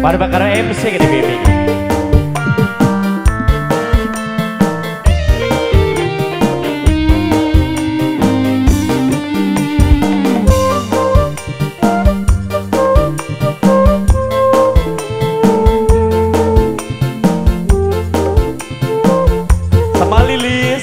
Para bakar MC ke di Bibi. Sama Lilis.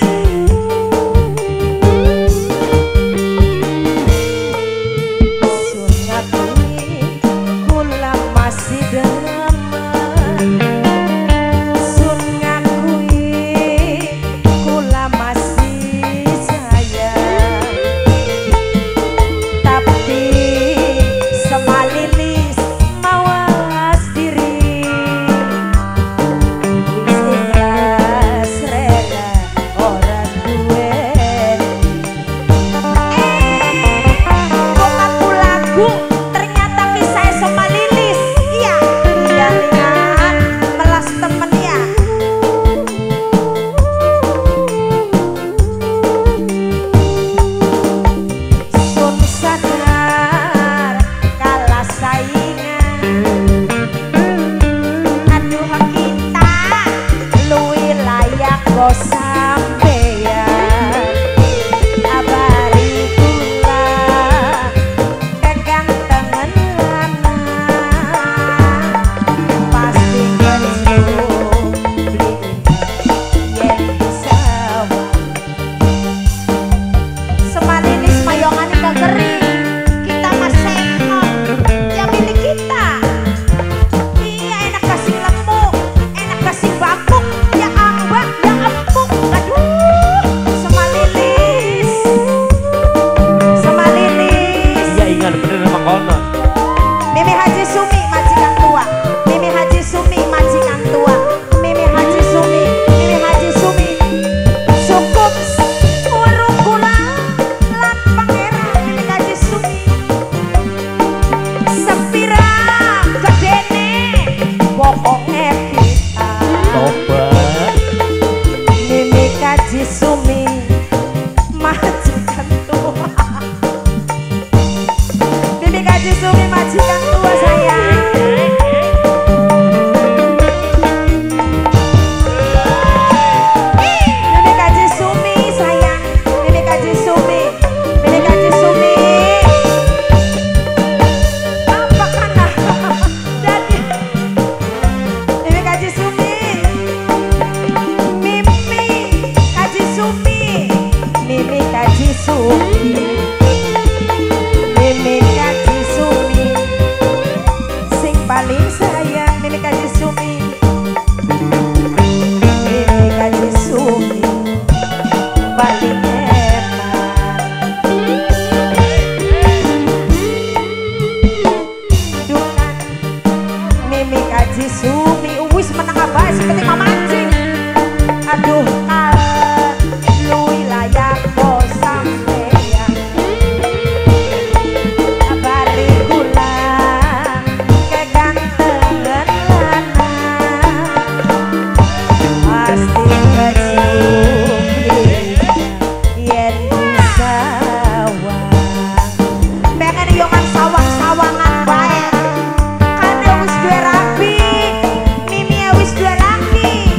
Wis dua laki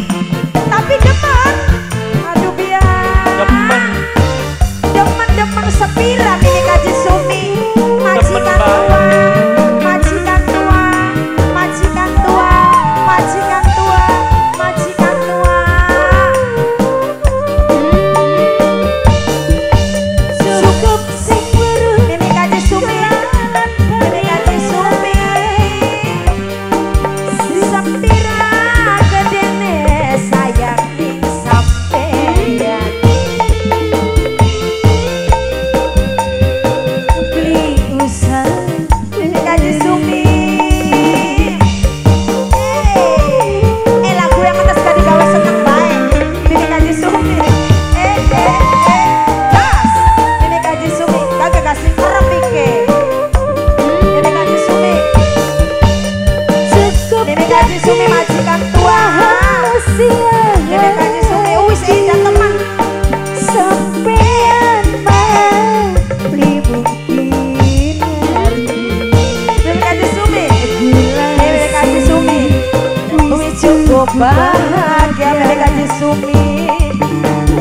bahagia mereka Sumi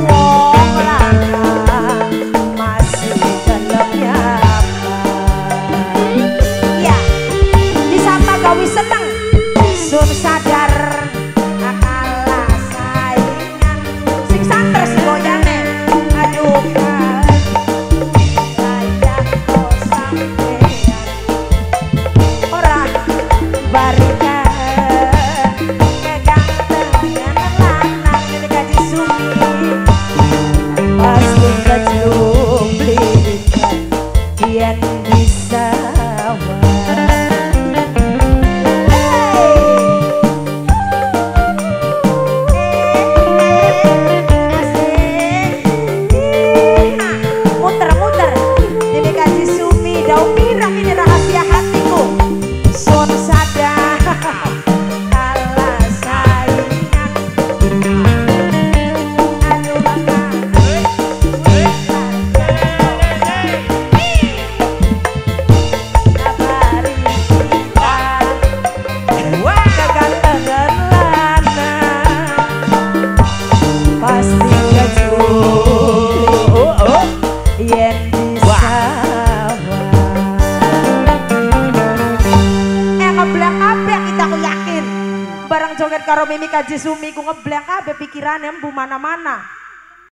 wong lanang masih dalamnya ya disapa gawi seneng sun sadar kalah saingan sing santer si goyane aduh sayang kok sampean ora barika pasti kecumplikan yang bisa muter-muter ini kasih Sumi daun pirang ini rahasia hatiku son sadar kalah saingan aduh pasti yen ngebleng kabeh kita aku yakin barang joget karo Mimi Kaji Sumi ku ngebleng kabeh pikirane embu mana-mana